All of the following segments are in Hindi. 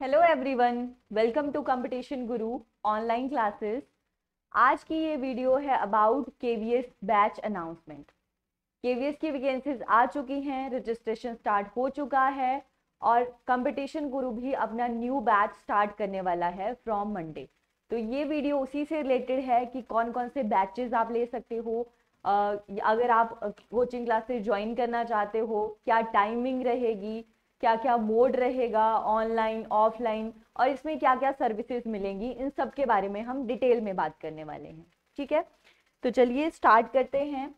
Hello everyone, welcome to competition Guru online classes. आज की ये वीडियो है about KVS batch announcement. KVS की वैकेंसीज आ चुकी हैं, रजिस्ट्रेशन स्टार्ट हो चुका है और कंपटीशन गुरु भी अपना न्यू बैच स्टार्ट करने वाला है फ्रॉम मंडे। तो ये वीडियो उसी से रिलेटेड है कि कौन कौन से बैचेस आप ले सकते हो। अगर आप कोचिंग क्लासेस ज्वाइन करना चाहते हो, क्या टाइमिंग रहेगी, क्या क्या मोड रहेगा, ऑनलाइन ऑफलाइन, और इसमें क्या क्या सर्विसेज मिलेंगी, इन सब के बारे में हम डिटेल में बात करने वाले हैं। ठीक है, तो चलिए स्टार्ट करते हैं।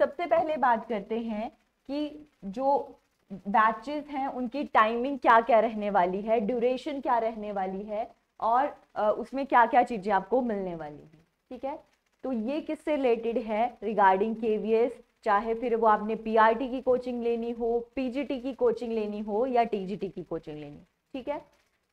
सबसे पहले बात करते हैं कि जो बैचेस हैं उनकी टाइमिंग क्या क्या रहने वाली है, ड्यूरेशन क्या रहने वाली है और उसमें क्या क्या चीज़ें आपको मिलने वाली हैं। ठीक है, तो ये किससे रिलेटेड है, रिगार्डिंग केवीएस। चाहे फिर वो आपने पीआरटी की कोचिंग लेनी हो, पीजीटी की कोचिंग लेनी हो या टीजीटी की कोचिंग लेनी हो, ठीक है,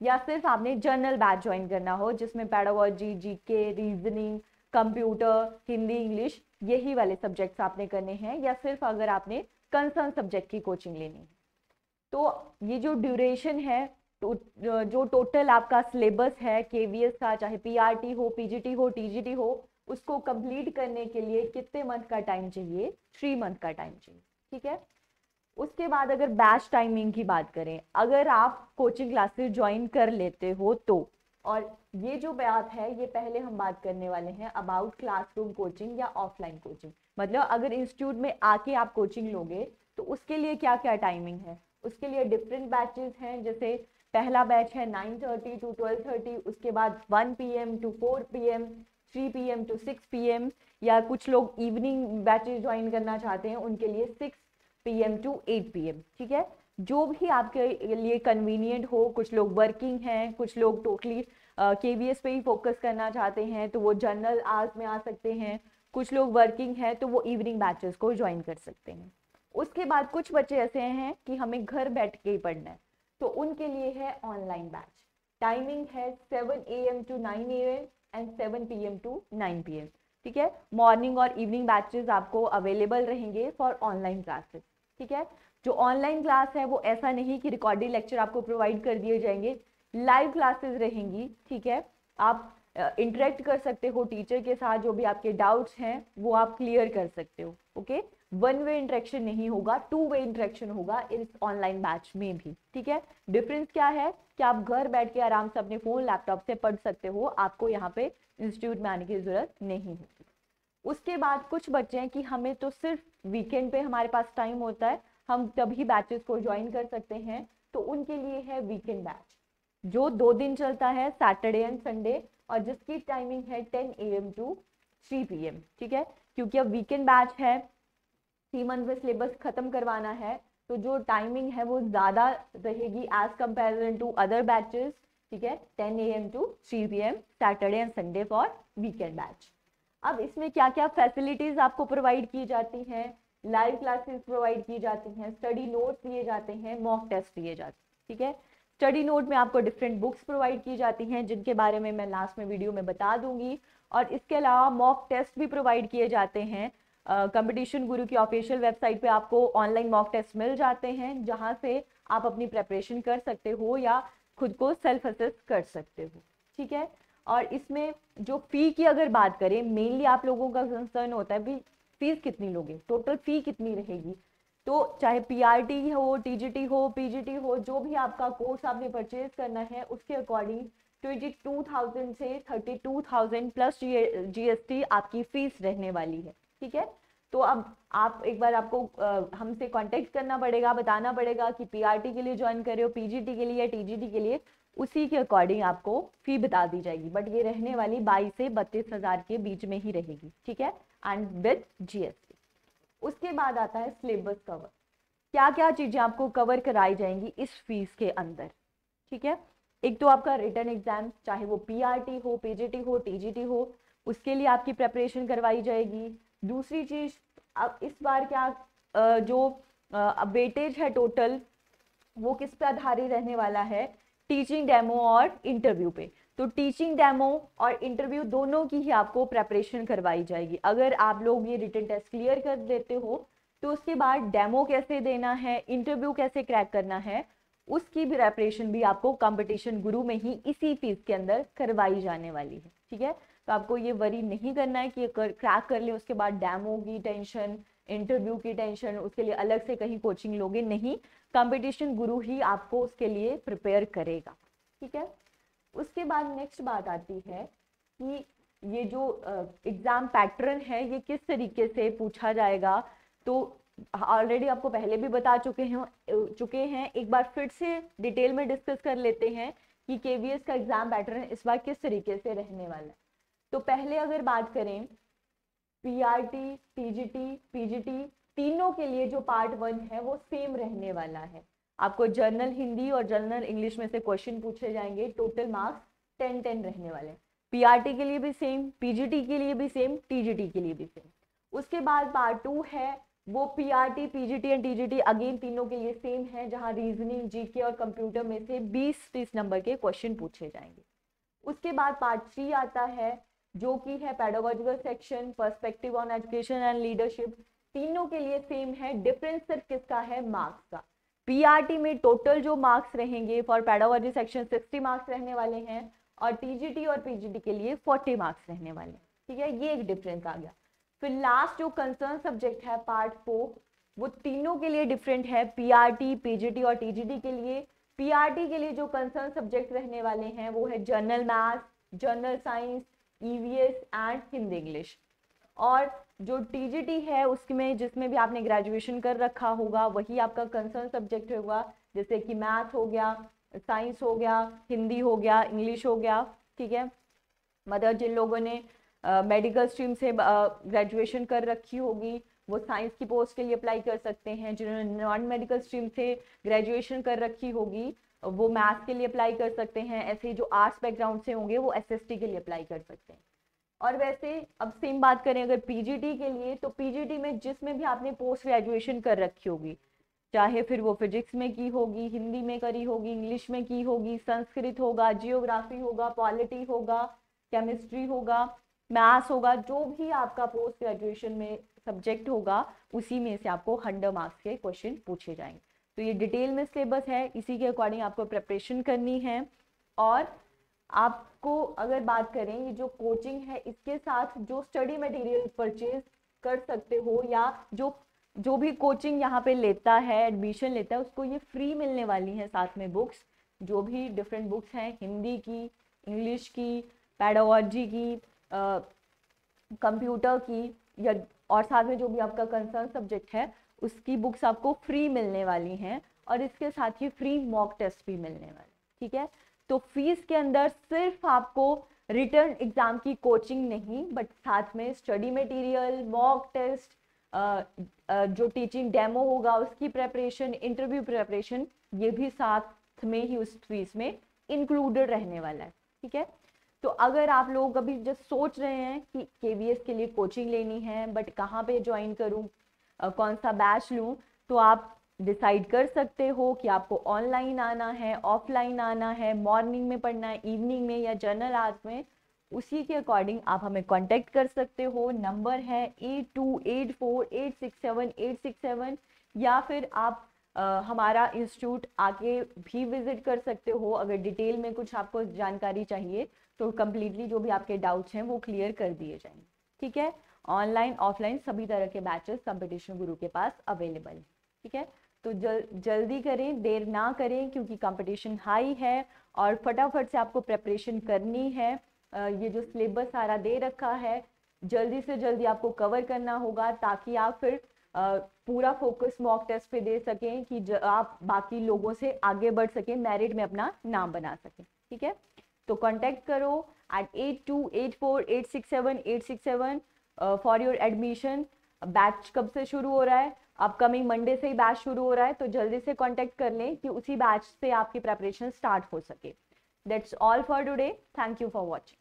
या सिर्फ आपने जनरल बैच ज्वाइन करना हो जिसमें pedagogy, GK, reasoning, computer, Hindi, English, यही वाले सब्जेक्ट्स आपने करने हैं, या सिर्फ अगर आपने कंसर्न सब्जेक्ट की कोचिंग लेनी है। तो ये जो ड्यूरेशन है, तो जो टोटल आपका सिलेबस है केवीएस का, चाहे पीआरटी हो, पीजीटी हो, टीजीटी हो, उसको कंप्लीट करने के लिए कितने मंथ का टाइम चाहिए? 3 मंथ का टाइम चाहिए। ठीक है, उसके बाद अगर बैच टाइमिंग की बात करें, अगर आप कोचिंग क्लासेस ज्वाइन कर लेते हो तो, और ये जो बात है ये पहले हम बात करने वाले हैं अबाउट क्लासरूम कोचिंग या ऑफलाइन कोचिंग। मतलब अगर इंस्टीट्यूट में आके आप कोचिंग लोगे तो उसके लिए क्या क्या टाइमिंग है। उसके लिए डिफरेंट बैचेस हैं, जैसे पहला बैच है 9:30 टू 12:30, उसके बाद 1 PM to 4 PM, 3 PM to 6 PM, या कुछ लोग इवनिंग बैचेस ज्वाइन करना चाहते हैं उनके लिए 6 PM टू 8 PM। ठीक है, जो भी आपके लिए कन्वीनियंट हो। कुछ लोग वर्किंग हैं, कुछ लोग टोटली केवीएस पे ही फोकस करना चाहते हैं तो वो जनरल आवर्स में आ सकते हैं। कुछ लोग वर्किंग हैं तो वो इवनिंग बैचेस को ज्वाइन कर सकते हैं। उसके बाद कुछ बच्चे ऐसे हैं कि हमें घर बैठ के ही पढ़ना है, तो उनके लिए है ऑनलाइन बैच। टाइमिंग है 7 AM to 9 AM and 7 PM to 9 PM। ठीक है, मॉर्निंग और इवनिंग बैचेस आपको अवेलेबल रहेंगे फॉर ऑनलाइन क्लासेस। ठीक है, जो ऑनलाइन क्लास है वो ऐसा नहीं कि रिकॉर्डेड लेक्चर आपको प्रोवाइड कर दिए जाएंगे, लाइव क्लासेस रहेंगी। ठीक है, आप इंटरेक्ट कर सकते हो टीचर के साथ, जो भी आपके डाउट्स हैं वो आप क्लियर कर सकते हो। ओके, वन वे इंटरेक्शन नहीं होगा, 2 वे इंटरेक्शन होगा इस ऑनलाइन बैच में भी। ठीक है, डिफरेंस क्या है कि आप घर बैठ के आराम से अपने फोन लैपटॉप से पढ़ सकते हो, आपको यहाँ पे इंस्टीट्यूट में आने की जरूरत नहीं होगी। उसके बाद कुछ बच्चे हैं कि हमें तो सिर्फ वीकेंड पे हमारे पास टाइम होता है, हम तभी बैचेस को ज्वाइन कर सकते हैं, तो उनके लिए है वीकेंड बैच, जो 2 दिन चलता है, सैटरडे एंड संडे, और जिसकी टाइमिंग है 10 AM टू 3 PM। ठीक है, क्योंकि अब वीकेंड बैच है, 3 मंथ में सिलेबस खत्म करवाना है, तो जो टाइमिंग है वो ज़्यादा रहेगी as comparison to other batches. ठीक है, 10 AM to 3 PM, Saturday and Sunday for weekend batch. अब इसमें क्या क्या फैसिलिटीज आपको प्रोवाइड की जाती हैं? लाइव क्लासेस प्रोवाइड की जाती हैं, स्टडी नोट्स दिए जाते हैं, मॉक टेस्ट दिए जाते हैं। ठीक है, स्टडी नोट में आपको डिफरेंट बुक्स प्रोवाइड की जाती हैं जिनके बारे में मैं लास्ट में वीडियो में बता दूंगी, और इसके अलावा मॉक टेस्ट भी प्रोवाइड किए जाते हैं। कंपटीशन गुरु की ऑफिशियल वेबसाइट पे आपको ऑनलाइन मॉक टेस्ट मिल जाते हैं, जहां से आप अपनी प्रेपरेशन कर सकते हो या खुद को सेल्फ असेस कर सकते हो। ठीक है, और इसमें जो फी की अगर बात करें, मेनली आप लोगों का कंसर्न होता है भाई फीस कितनी लोगे, टोटल फी कितनी रहेगी। तो चाहे पीआरटी हो, टीजीटी हो, पीजीटी हो, जो भी आपका कोर्स आपने परचेज करना है उसके अकॉर्डिंग 22,000 से 32,000 प्लस जीएसटी आपकी फीस रहने वाली है। ठीक है, तो अब आप एक बार आपको हमसे कांटेक्ट करना पड़ेगा, बताना पड़ेगा कि पीआरटी के लिए ज्वाइन कर रहे हो, पीजीटी के लिए या टीजीटी के लिए, उसी के अकॉर्डिंग आपको फी बता दी जाएगी, बट ये रहने वाली 22 से 32,000 के बीच में ही रहेगी। ठीक है, एंड विद जीएसटी। उसके बाद आता है सिलेबस कवर, क्या क्या चीजें आपको कवर कराई जाएंगी इस फीस के अंदर। ठीक है, एक तो आपका रिटन एग्जाम, चाहे वो पीआरटी हो, पीजीटी हो, टीजीटी हो, उसके लिए आपकी प्रेपरेशन करवाई जाएगी। दूसरी चीज, अब इस बार क्या जो वेटेज है टोटल, वो किस पे आधारित रहने वाला है? टीचिंग डेमो और इंटरव्यू पे। तो टीचिंग डेमो और इंटरव्यू दोनों की ही आपको प्रेपरेशन करवाई जाएगी। अगर आप लोग ये रिटन टेस्ट क्लियर कर देते हो तो उसके बाद डेमो कैसे देना है, इंटरव्यू कैसे क्रैक करना है, उसकी भी प्रेपरेशन भी आपको कंपटीशन गुरु में ही इसी फीस के अंदर करवाई जाने वाली है। ठीक है, तो आपको ये वरी नहीं करना है कि क्रैक कर ले उसके बाद डेमो की टेंशन, इंटरव्यू की टेंशन, उसके लिए अलग से कहीं कोचिंग लोगे नहीं, कंपटीशन गुरु ही आपको उसके लिए प्रिपेयर करेगा। ठीक है, उसके बाद नेक्स्ट बात आती है कि ये जो एग्जाम पैटर्न है ये किस तरीके से पूछा जाएगा। तो ऑलरेडी आपको पहले भी बता चुके हैं, एक बार फिर से डिटेल में डिस्कस कर लेते हैं कि केवीएस का एग्जाम पैटर्न इस बार किस तरीके से रहने वाला है। तो पहले अगर बात करें पीआरटी, टीजीटी, पीजीटी तीनों के लिए जो पार्ट 1 है वो सेम रहने वाला है। आपको जनरल हिंदी और जनरल इंग्लिश में से क्वेश्चन पूछे जाएंगे, टोटल मार्क्स 10-10 रहने वाले हैं। पीआरटी के लिए भी सेम, पीजीटी के लिए भी सेम, टीजीटी के लिए भी सेम। उसके बाद पार्ट 2 है वो PRT, PGT and TGT again तीनों के लिए सेम है, जहां रीजनिंग, जीके और कंप्यूटर में से 20-30 नंबर के क्वेश्चन पूछे जाएंगे। उसके बाद पार्ट 3 आता है जो कि है pedagogical section, perspective on education and leadership. तीनों के लिए सेम है, डिफरेंस सिर्फ किसका है, मार्क्स का। पीआरटी में टोटल जो मार्क्स रहेंगे फॉर पेडागोजी सेक्शन 60 मार्क्स रहने वाले हैं और टीजीटी और पीजीटी के लिए 40 मार्क्स रहने वाले हैं। ठीक है, ये एक डिफरेंस आ गया। फिर लास्ट जो कंसर्न सब्जेक्ट है पार्ट 4 वो तीनों के लिए डिफरेंट है, पीआरटी, पीजीटी और टीजीटी के लिए। पीआरटी के लिए जो कंसर्न सब्जेक्ट रहने वाले हैं वो है general maths, general science, EVS and Hindi English. और जो टीजीटी है उसमें जिसमें भी आपने ग्रेजुएशन कर रखा होगा वही आपका कंसर्न सब्जेक्ट होगा, जैसे कि मैथ हो गया, साइंस हो गया, हिंदी हो गया, इंग्लिश हो गया। ठीक है, मतलब जिन लोगों ने मेडिकल स्ट्रीम से ग्रेजुएशन कर रखी होगी वो साइंस की पोस्ट के लिए अप्लाई कर सकते हैं, जिन्होंने नॉन मेडिकल स्ट्रीम से ग्रेजुएशन कर रखी होगी वो मैथ्स के लिए अप्लाई कर सकते हैं, ऐसे जो आर्ट्स बैकग्राउंड से होंगे वो एसएसटी के लिए अप्लाई कर सकते हैं। और वैसे अब सेम बात करें अगर पीजीटी के लिए, तो पीजीटी में जिसमें भी आपने पोस्ट ग्रेजुएशन कर रखी होगी, चाहे फिर वो फिजिक्स में की होगी, हिंदी में करी होगी, इंग्लिश में की होगी, संस्कृत होगा, जियोग्राफी होगा, पॉलिटी होगा, केमिस्ट्री होगा, मैथ्स होगा, जो भी आपका पोस्ट ग्रेजुएशन में सब्जेक्ट होगा उसी में से आपको 100 मार्क्स के क्वेश्चन पूछे जाएंगे। तो ये डिटेल में सिलेबस है, इसी के अकॉर्डिंग आपको प्रिपरेशन करनी है। और आपको अगर बात करें ये जो कोचिंग है इसके साथ जो स्टडी मटेरियल परचेज कर सकते हो या जो भी कोचिंग यहाँ पे लेता है, एडमिशन लेता है, उसको ये फ्री मिलने वाली है। साथ में बुक्स, जो भी डिफरेंट बुक्स हैं, हिंदी की, इंग्लिश की, पेडागोजी की, कंप्यूटर की, या और साथ में जो भी आपका कंसर्न सब्जेक्ट है उसकी बुक्स आपको फ्री मिलने वाली हैं। और इसके साथ ही फ्री मॉक टेस्ट भी मिलने वाले। ठीक है, तो फीस के अंदर सिर्फ आपको रिटर्न एग्जाम की कोचिंग नहीं बट साथ में स्टडी मटेरियल, मॉक टेस्ट, जो टीचिंग डेमो होगा उसकी प्रेपरेशन, इंटरव्यू प्रेपरेशन, ये भी साथ में ही उस फीस में इंक्लूडेड रहने वाला है। ठीक है, तो अगर आप लोग अभी जस्ट सोच रहे हैं कि केवीएस के लिए कोचिंग लेनी है बट कहाँ पे ज्वाइन करूँ, कौन सा बैच लूँ, तो आप डिसाइड कर सकते हो कि आपको ऑनलाइन आना है, ऑफलाइन आना है, मॉर्निंग में पढ़ना है, इवनिंग में या जनरल आवर्स में। उसी के अकॉर्डिंग आप हमें कांटेक्ट कर सकते हो। नंबर है 8284867867, या फिर आप हमारा इंस्टीट्यूट आके भी विजिट कर सकते हो। अगर डिटेल में कुछ आपको जानकारी चाहिए तो कम्प्लीटली जो भी आपके डाउट्स हैं वो क्लियर कर दिए जाएंगे। ठीक है, ऑनलाइन ऑफलाइन सभी तरह के बैचेस कंपटीशन गुरु के पास अवेलेबल है। ठीक है, तो जल्दी करें, देर ना करें, क्योंकि कंपटीशन हाई है और फटाफट से आपको प्रेपरेशन करनी है। ये जो सिलेबस सारा दे रखा है जल्दी से जल्दी आपको कवर करना होगा ताकि आप फिर पूरा फोकस मॉक टेस्ट पे दे सकें कि आप बाकी लोगों से आगे बढ़ सकें, मेरिट में अपना नाम बना सकें। ठीक है, तो कांटेक्ट करो at 8284867867 for your admission. Batch कब से शुरू हो रहा है, अपकमिंग मंडे से ही बैच शुरू हो रहा है, तो जल्दी से कांटेक्ट कर लें कि उसी बैच से आपकी प्रेपरेशन स्टार्ट हो सके। That's all for today, thank you for watching.